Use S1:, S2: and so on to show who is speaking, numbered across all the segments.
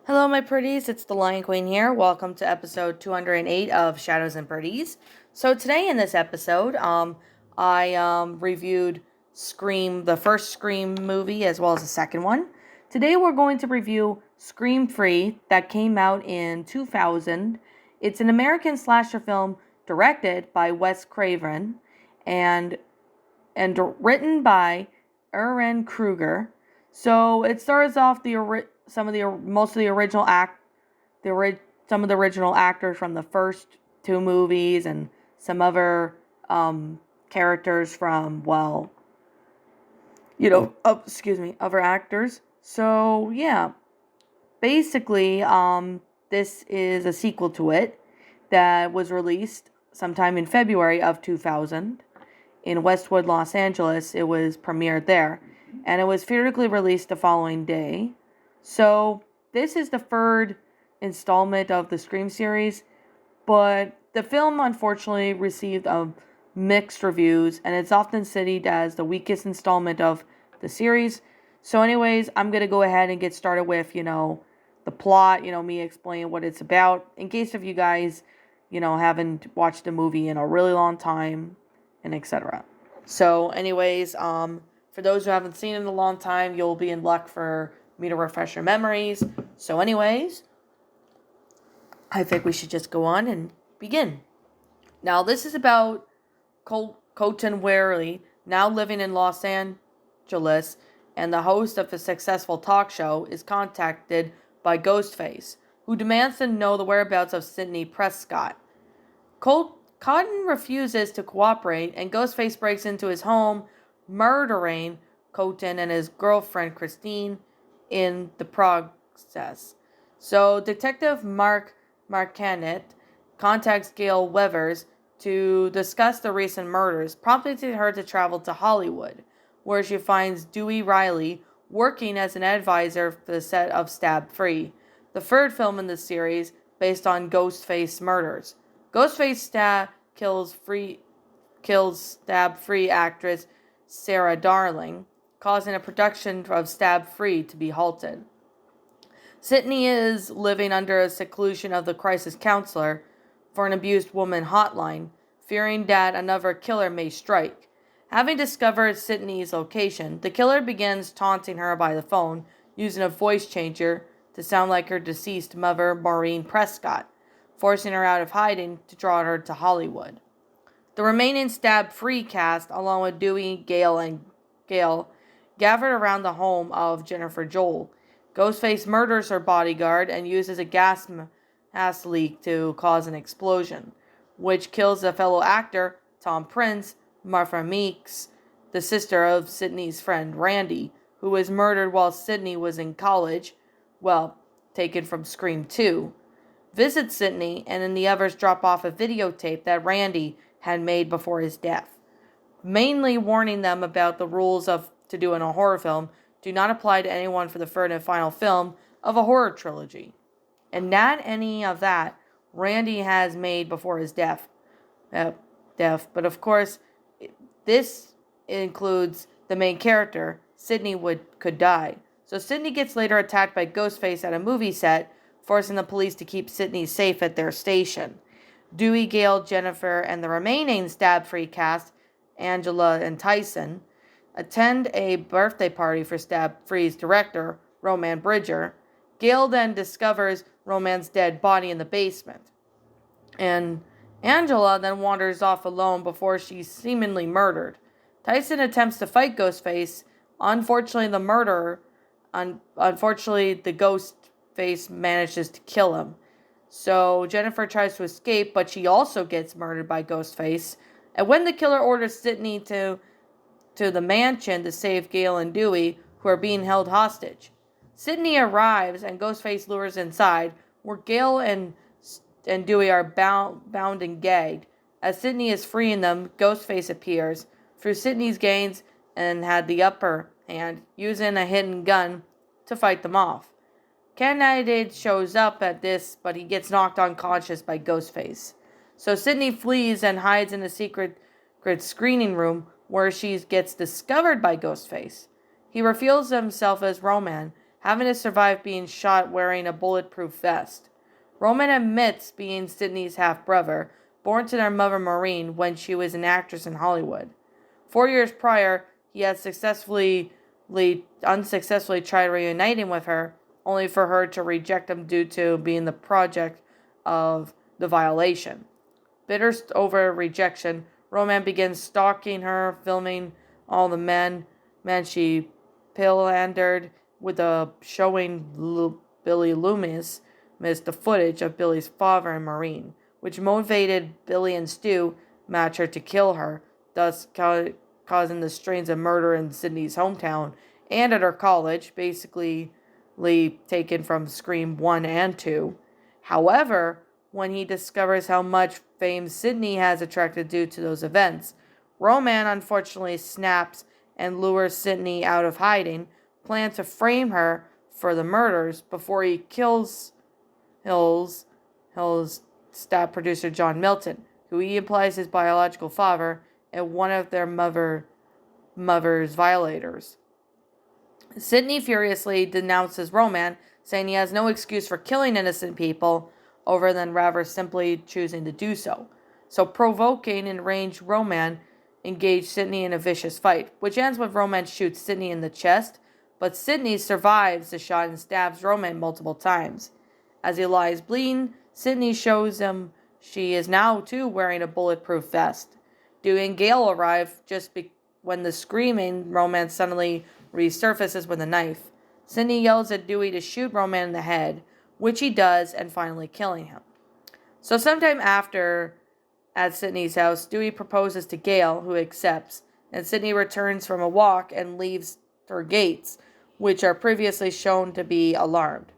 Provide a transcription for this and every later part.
S1: Hello, my pretties. It's the Lion Queen here. Welcome to episode 208 of Shadows and Pretties. So today in this episode, I reviewed Scream, the first Scream movie, as well as the second one. Today we're going to review Scream 3 that came out in 2000. It's an American slasher film directed by Wes Craven and written by Ehren Kruger. So it starts off some of the most of the original some of the original actors from the first two movies and some other characters from other actors. So yeah, basically this is a sequel to it that was released sometime in February of 2000 in Westwood, Los Angeles. It was premiered there, and it was theatrically released the following day. So this is the third installment of the Scream series, but the film unfortunately received mixed reviews, and it's often cited as the weakest installment of the series. So anyways, I'm going to go ahead and get started with, the plot, me explaining what it's about, in case if you guys, haven't watched the movie in a really long time, and etc. So anyways, for those who haven't seen it in a long time, you'll be in luck for me to refresh your memories. So anyways, I think we should just go on and begin. Now, this is about Colton Wherley, now living in Los Angeles, and the host of a successful talk show is contacted by Ghostface, who demands to know the whereabouts of Sidney Prescott. Cotton refuses to cooperate, and Ghostface breaks into his home, murdering Colton and his girlfriend Christine in the process. So Detective Mark Marcanet contacts Gail Weathers to discuss the recent murders, prompting her to travel to Hollywood, where she finds Dewey Riley working as an advisor for the set of Stab 3, the third film in the series based on Ghostface murders. Ghostface kills Stab 3 actress Sarah Darling, causing a production of Stab 3 to be halted. Sidney is living under a seclusion of the crisis counselor for an abused woman hotline, fearing that another killer may strike. Having discovered Sidney's location, the killer begins taunting her by the phone, using a voice changer to sound like her deceased mother, Maureen Prescott, forcing her out of hiding to draw her to Hollywood. The remaining Stab 3 cast, along with Dewey, Gail, gathered around the home of Jennifer Joel. Ghostface murders her bodyguard and uses a gas leak to cause an explosion, which kills a fellow actor, Tom Prince, Martha Meeks, the sister of Sidney's friend Randy, who was murdered while Sidney was in college, taken from Scream 2. Visits Sidney, and then the others drop off a videotape that Randy had made before his death, mainly warning them about the rules to do in a horror film do not apply to anyone for the third and final film of a horror trilogy. And not any of that Randy has made before his death. But of course, this includes the main character. Sidney could die. So Sidney gets later attacked by Ghostface at a movie set, forcing the police to keep Sidney safe at their station. Dewey, Gail, Jennifer, and the remaining Stab 3 cast, Angela and Tyson, attend a birthday party for Stab 3's director, Roman Bridger. Gail then discovers Roman's dead body in the basement, and Angela then wanders off alone before she's seemingly murdered. Tyson attempts to fight Ghostface. Unfortunately, the Ghostface manages to kill him. So Jennifer tries to escape, but she also gets murdered by Ghostface. And when the killer orders Sidney to the mansion to save Gail and Dewey, who are being held hostage, Sidney arrives and Ghostface lures inside, where Gail and Dewey are bound and gagged. As Sidney is freeing them, Ghostface appears through Sidney's gains and had the upper hand, using a hidden gun to fight them off. Candide shows up at this, but he gets knocked unconscious by Ghostface. So Sidney flees and hides in a secret screening room where she gets discovered by Ghostface. He reveals himself as Roman, having to survive being shot wearing a bulletproof vest. Roman admits being Sydney's half-brother, born to their mother Maureen when she was an actress in Hollywood. 4 years prior, he had unsuccessfully tried reuniting with her, only for her to reject him due to being the project of the violation. Bitter over rejection, Roman begins stalking her, filming all the men she pillandered with showing Billy Loomis missed the footage of Billy's father and Maureen, which motivated Billy and Stu match her to kill her, thus causing the strains of murder in Sydney's hometown and at her college, basically taken from Scream 1 and 2. However, when he discovers how much fame Sydney has attracted due to those events, Roman unfortunately snaps and lures Sydney out of hiding, plans to frame her for the murders before he kills Hill's staff producer John Milton, who he implies his biological father and one of their mother's violators. Sydney furiously denounces Roman, saying he has no excuse for killing innocent people, over than rather simply choosing to do so. So provoking and enraged Roman engaged Sydney in a vicious fight, which ends with Roman shoots Sydney in the chest, but Sydney survives the shot and stabs Roman multiple times. As he lies bleeding, Sydney shows him she is now too wearing a bulletproof vest. Dewey and Gale arrive when the screaming Roman suddenly resurfaces with a knife. Sydney yells at Dewey to shoot Roman in the head, which he does, and finally killing him. So sometime after, at Sydney's house, Dewey proposes to Gale, who accepts, and Sydney returns from a walk and leaves her gates, which are previously shown to be alarmed.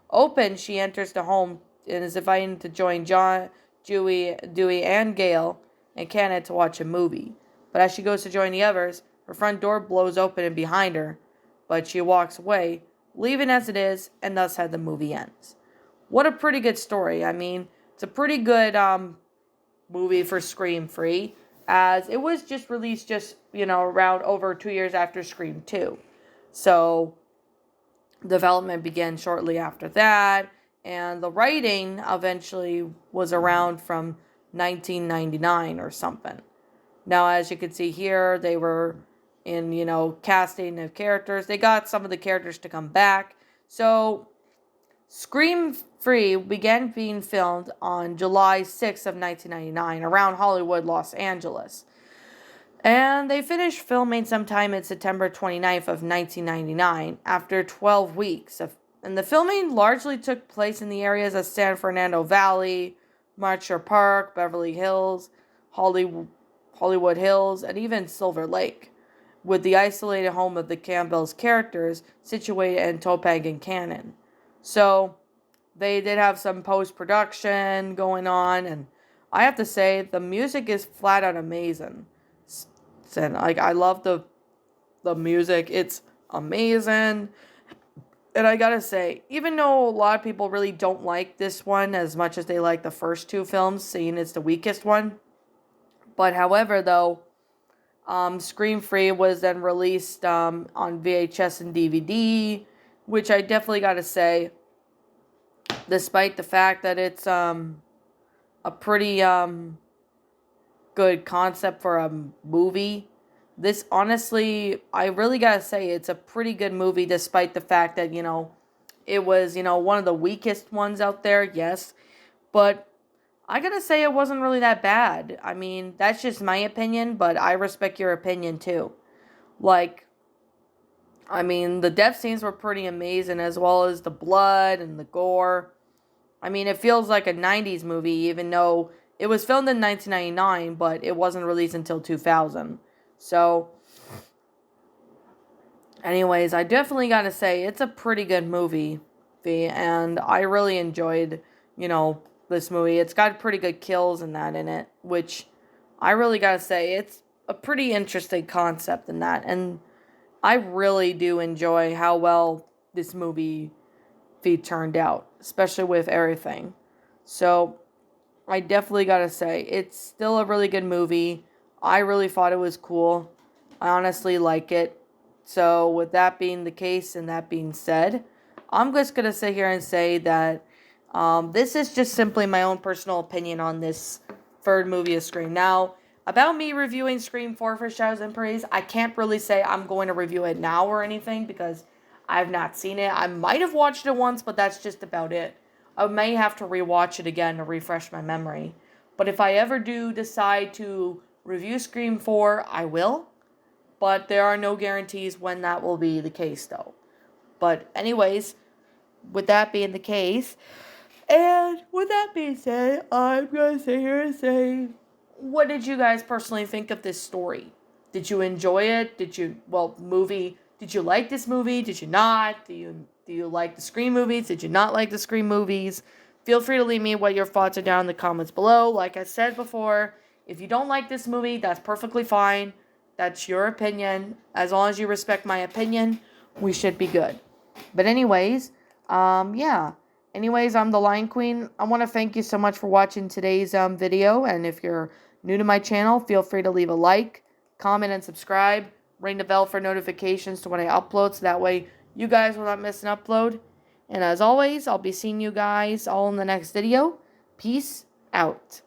S1: Open, she enters the home and is invited to join Dewey, and Gale and Kenneth to watch a movie. But as she goes to join the others, her front door blows open and behind her, but she walks away, leaving as it is, and thus how the movie ends. What a pretty good story. I mean, it's a pretty good movie for Scream 3, as it was just released around over 2 years after Scream 2. So, development began shortly after that, and the writing eventually was around from 1999 or something. Now, as you can see here, they were in, casting of characters. They got some of the characters to come back. So, Scream 3 began being filmed on July 6th of 1999 around Hollywood, Los Angeles. And they finished filming sometime in September 29th of 1999 after 12 weeks. And the filming largely took place in the areas of San Fernando Valley, Marcher Park, Beverly Hills, Hollywood Hills, and even Silver Lake, with the isolated home of the Campbell's characters situated in Topanga Canyon. So, they did have some post-production going on, and I have to say, the music is flat out amazing. And I love the music. It's amazing. And I gotta say, even though a lot of people really don't like this one as much as they like the first two films, seeing it's the weakest one. But however, though, Scream 3 was then released on VHS and DVD, which I definitely gotta say, despite the fact that it's a pretty good concept for a movie, this honestly, I really gotta say, it's a pretty good movie despite the fact that, it was, one of the weakest ones out there, yes, but I gotta say it wasn't really that bad. I mean, that's just my opinion, but I respect your opinion too. The death scenes were pretty amazing, as well as the blood and the gore. I mean, it feels like a 90s movie, even though it was filmed in 1999, but it wasn't released until 2000. So, anyways, I definitely gotta say, it's a pretty good movie, and I really enjoyed, this movie. It's got pretty good kills and that in it, which I really gotta say, it's a pretty interesting concept in that, and I really do enjoy how well this movie turned out, especially with everything. So, I definitely gotta say, it's still a really good movie. I really thought it was cool. I honestly like it. So, with that being the case and that being said, I'm just going to sit here and say that this is just simply my own personal opinion on this third movie of Scream. Now, about me reviewing Scream 4 for Shadows and Pretties, I can't really say I'm going to review it now or anything because I've not seen it. I might have watched it once, but that's just about it. I may have to rewatch it again to refresh my memory. But if I ever do decide to review Scream 4, I will. But there are no guarantees when that will be the case, though. But anyways, with that being the case, and with that being said, I'm going to sit here and say, what did you guys personally think of this story? Did you enjoy it? Did you like this movie? Did you not? Do you like the Scream movies? Did you not like the Scream movies? Feel free to leave me what your thoughts are down in the comments below. Like I said before, if you don't like this movie, that's perfectly fine. That's your opinion. As long as you respect my opinion, we should be good. But anyways, yeah. Anyways, I'm the Lion Queen. I want to thank you so much for watching today's video. And if you're new to my channel, feel free to leave a like, comment, and subscribe. Ring the bell for notifications to when I upload, so that way you guys will not miss an upload. And as always, I'll be seeing you guys all in the next video. Peace out.